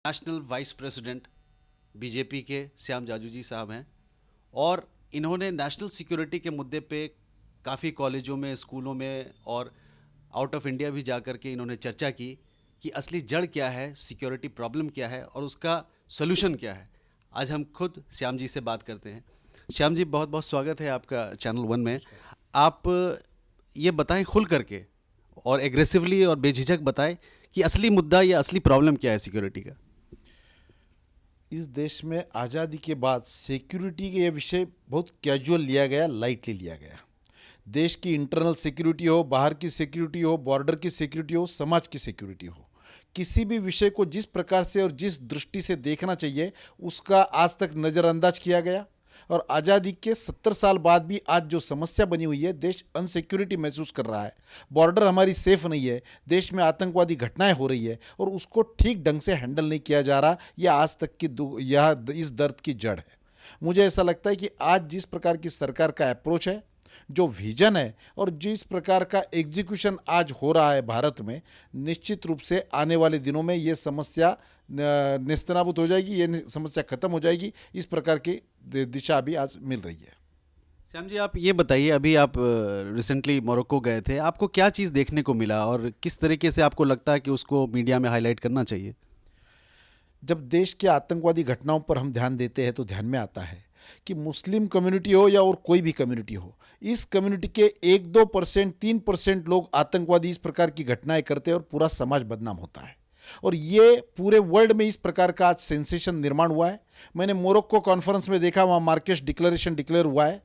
National vice president BJP के श्याम जाजू जी साहब हैं और इन्होंने नेशनल सिक्योरिटी के मुद्दे पे काफ़ी कॉलेजों में, स्कूलों में और आउट ऑफ इंडिया भी जा कर के इन्होंने चर्चा की कि असली जड़ क्या है, सिक्योरिटी प्रॉब्लम क्या है और उसका सोल्यूशन क्या है। आज हम खुद श्याम जी से बात करते हैं। श्याम जी, बहुत बहुत स्वागत है आपका चैनल वन में। आप ये बताएं खुल करके और एग्रेसिवली और बेझिझक बताएं कि असली मुद्दा या असली प्रॉब्लम क्या है सिक्योरिटी का। इस देश में आज़ादी के बाद सिक्योरिटी का यह विषय बहुत कैजुअल लिया गया, लाइटली लिया गया। देश की इंटरनल सिक्योरिटी हो, बाहर की सिक्योरिटी हो, बॉर्डर की सिक्योरिटी हो, समाज की सिक्योरिटी हो, किसी भी विषय को जिस प्रकार से और जिस दृष्टि से देखना चाहिए उसका आज तक नज़रअंदाज किया गया। और आज़ादी के 70 साल बाद भी आज जो समस्या बनी हुई है, देश अनसिक्योरिटी महसूस कर रहा है, बॉर्डर हमारी सेफ नहीं है, देश में आतंकवादी घटनाएं हो रही है और उसको ठीक ढंग से हैंडल नहीं किया जा रहा। यह आज तक की यह इस दर्द की जड़ है। मुझे ऐसा लगता है कि आज जिस प्रकार की सरकार का अप्रोच है, जो विजन है और जिस प्रकार का एग्जीक्यूशन आज हो रहा है भारत में, निश्चित रूप से आने वाले दिनों में ये समस्या नेस्तनाबूद हो जाएगी, ये समस्या खत्म हो जाएगी। इस प्रकार की दिशा भी आज मिल रही है। श्याम जी, आप ये बताइए, अभी आप रिसेंटली मोरक्को गए थे, आपको क्या चीज़ देखने को मिला और किस तरीके से आपको लगता है कि उसको मीडिया में हाईलाइट करना चाहिए? जब देश के आतंकवादी घटनाओं पर हम ध्यान देते हैं तो ध्यान में आता है कि मुस्लिम कम्युनिटी हो या और कोई भी कम्युनिटी हो, इस कम्युनिटी के 1-2%, 3% लोग आतंकवादी इस प्रकार की घटनाएं करते हैं और पूरा समाज बदनाम होता है। और ये पूरे वर्ल्ड में इस प्रकार का आज सेंसेशन निर्माण हुआ है। मैंने मोरक्को कॉन्फ्रेंस में देखा, वहाँ मार्केश डिक्लेरेशन डिक्लेयर हुआ है,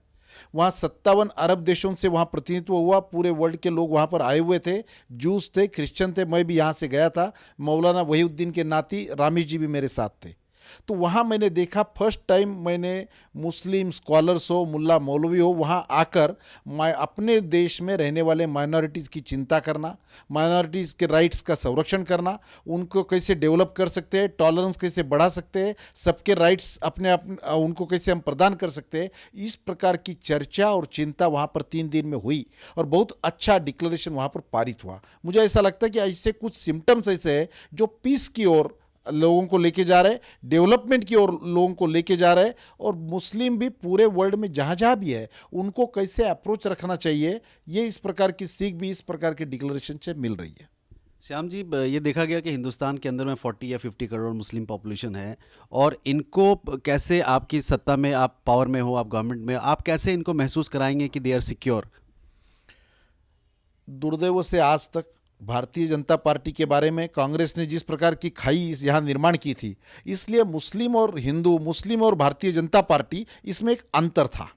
वहाँ 57 अरब देशों से वहाँ प्रतिनिधित्व हुआ, पूरे वर्ल्ड के लोग वहाँ पर आए हुए थे, जूस थे, क्रिश्चियन थे, मैं भी यहाँ से गया था, मौलाना वहीउद्दीन के नाती रामी जी भी मेरे साथ थे। तो वहाँ मैंने देखा, फर्स्ट टाइम मैंने मुस्लिम स्कॉलर्स हो, मुल्ला मौलवी हो, वहाँ आकर मैं अपने देश में रहने वाले माइनॉरिटीज़ की चिंता करना, माइनॉरिटीज़ के राइट्स का संरक्षण करना, उनको कैसे डेवलप कर सकते हैं, टॉलरेंस कैसे बढ़ा सकते हैं, सबके राइट्स अपने उनको कैसे हम प्रदान कर सकते हैं, इस प्रकार की चर्चा और चिंता वहाँ पर 3 दिन में हुई और बहुत अच्छा डिक्लेरेशन वहाँ पर पारित हुआ। मुझे ऐसा लगता है कि ऐसे कुछ सिम्टम्स ऐसे हैं जो पीस की ओर लोगों को लेके जा रहे हैं, डेवलपमेंट की ओर लोगों को लेके जा रहे हैं। और मुस्लिम भी पूरे वर्ल्ड में जहाँ जहाँ भी है उनको कैसे अप्रोच रखना चाहिए, ये इस प्रकार की सीख भी इस प्रकार के डिक्लेरेशन से मिल रही है। श्याम जी, ये देखा गया कि हिंदुस्तान के अंदर में 40 या 50 करोड़ मुस्लिम पॉपुलेशन है और इनको कैसे, आपकी सत्ता में, आप पावर में हो, आप गवर्नमेंट में, आप कैसे इनको महसूस कराएंगे कि दे आर सिक्योर? दुर्दैव से आज तक भारतीय जनता पार्टी के बारे में कांग्रेस ने जिस प्रकार की खाई यहाँ निर्माण की थी, इसलिए मुस्लिम और हिंदू, मुस्लिम और भारतीय जनता पार्टी, इसमें एक अंतर था।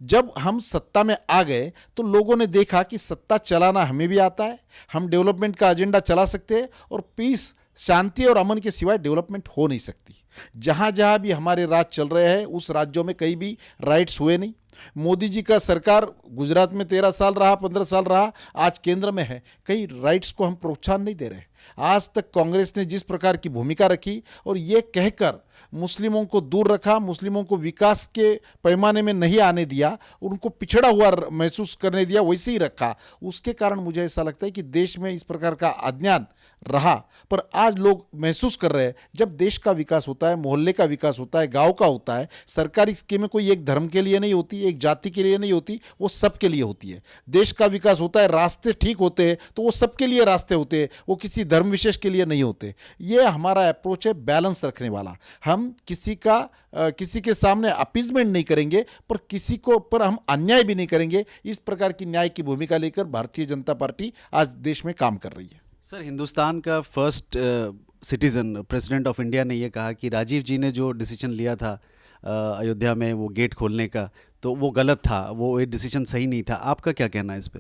जब हम सत्ता में आ गए तो लोगों ने देखा कि सत्ता चलाना हमें भी आता है, हम डेवलपमेंट का एजेंडा चला सकते हैं और पीस, शांति और अमन के सिवाय डेवलपमेंट हो नहीं सकती। जहाँ जहाँ भी हमारे राज चल रहे हैं उस राज्यों में कहीं भी राइट्स हुए नहीं। मोदी जी का सरकार गुजरात में 13 साल रहा, 15 साल रहा, आज केंद्र में है, कई राइट्स को हम प्रोत्साहन नहीं दे रहे। आज तक कांग्रेस ने जिस प्रकार की भूमिका रखी और ये कहकर मुस्लिमों को दूर रखा, मुस्लिमों को विकास के पैमाने में नहीं आने दिया, उनको पिछड़ा हुआ महसूस करने दिया, वैसे ही रखा, उसके कारण मुझे ऐसा लगता है कि देश में इस प्रकार का अज्ञान रहा। पर आज लोग महसूस कर रहे हैं, जब देश का विकास होता है, मोहल्ले का विकास होता है, गांव का होता है, सरकारी स्कीमें कोई एक धर्म के लिए नहीं होती, एक जाति के लिए नहीं होती, वो सबके लिए होती है। देश का विकास होता है, रास्ते ठीक होते हैं तो वो सबके लिए रास्ते होते हैं, वो किसी धर्म विशेष के लिए नहीं होते। ये हमारा अप्रोच है, बैलेंस रखने वाला। हम किसी के सामने अपीजमेंट नहीं करेंगे, पर किसी को पर हम अन्याय भी नहीं करेंगे। इस प्रकार की न्याय की भूमिका लेकर भारतीय जनता पार्टी आज देश में काम कर रही है। सर, हिंदुस्तान का first citizen president of India ने ये कहा कि राजीव जी ने जो डिसीजन लिया था अयोध्या में वो गेट खोलने का, तो वो गलत था, वो ये डिसीजन सही नहीं था। आपका क्या कहना है इस पे?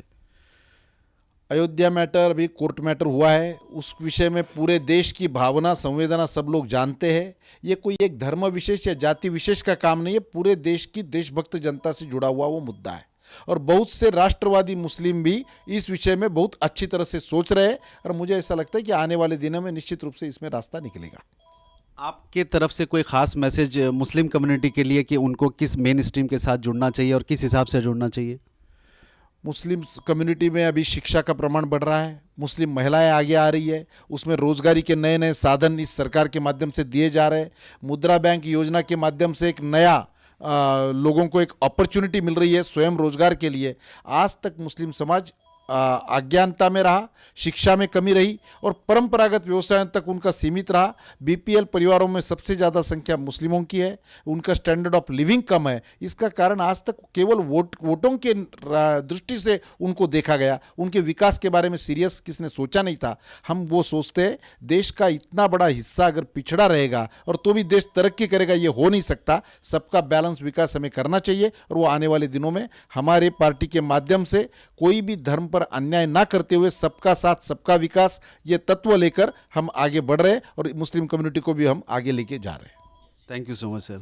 अयोध्या मैटर अभी कोर्ट मैटर हुआ है, उस विषय में पूरे देश की भावना, संवेदना सब लोग जानते हैं। ये कोई एक धर्म विशेष या जाति विशेष का काम नहीं है, पूरे देश की देशभक्त जनता से जुड़ा हुआ वो मुद्दा है। और बहुत से राष्ट्रवादी मुस्लिम भी इस विषय में बहुत अच्छी तरह से सोच रहे हैं और मुझे ऐसा लगता है कि आने वाले दिनों में निश्चित रूप से इसमें रास्ता निकलेगा। आपके तरफ से कोई ख़ास मैसेज मुस्लिम कम्युनिटी के लिए कि उनको किस मेन स्ट्रीम के साथ जुड़ना चाहिए और किस हिसाब से जुड़ना चाहिए? मुस्लिम कम्युनिटी में अभी शिक्षा का प्रमाण बढ़ रहा है, मुस्लिम महिलाएं आगे आ रही है, उसमें रोजगारी के नए नए साधन इस सरकार के माध्यम से दिए जा रहे हैं। मुद्रा बैंक योजना के माध्यम से एक नया लोगों को एक अपॉर्चुनिटी मिल रही है स्वयं रोजगार के लिए। आज तक मुस्लिम समाज अज्ञानता में रहा, शिक्षा में कमी रही और परंपरागत व्यवसायों तक उनका सीमित रहा। बीपीएल परिवारों में सबसे ज़्यादा संख्या मुस्लिमों की है, उनका स्टैंडर्ड ऑफ लिविंग कम है। इसका कारण आज तक केवल वोटों के दृष्टि से उनको देखा गया, उनके विकास के बारे में सीरियस किसने सोचा नहीं था। हम वो सोचते देश का इतना बड़ा हिस्सा अगर पिछड़ा रहेगा और तो भी देश तरक्की करेगा, ये हो नहीं सकता। सबका बैलेंस विकास हमें करना चाहिए और वो आने वाले दिनों में हमारे पार्टी के माध्यम से कोई भी धर्म पर अन्याय ना करते हुए सबका साथ सबका विकास ये तत्व लेकर हम आगे बढ़ रहे हैं और मुस्लिम कम्युनिटी को भी हम आगे लेके जा रहे हैं। Thank you so much sir.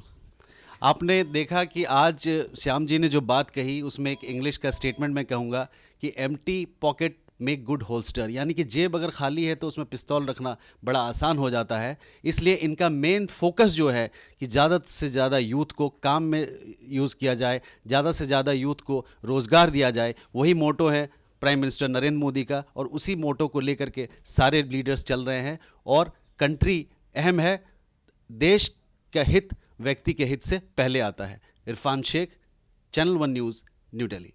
आपने देखा कि आज श्याम जी ने जो बात कही उसमें एक इंग्लिश का स्टेटमेंट मैं कहूँगा कि empty pocket make good holster, यानी कि जेब अगर खाली है तो उसमें पिस्तौल रखना बड़ा आसान हो जाता है। इसलिए इनका मेन फोकस जो है कि ज़्यादा से ज़्यादा यूथ को काम में यूज़ किया जाए, ज़्यादा से ज़्यादा यूथ को रोज़गार दिया जाए, वही मोटो है प्राइम मिनिस्टर नरेंद्र मोदी का। और उसी मोटो को लेकर के सारे लीडर्स चल रहे हैं। और कंट्री अहम है, देश का हित व्यक्ति के हित से पहले आता है। Irfan Shaikh, channel 1 news, new Delhi.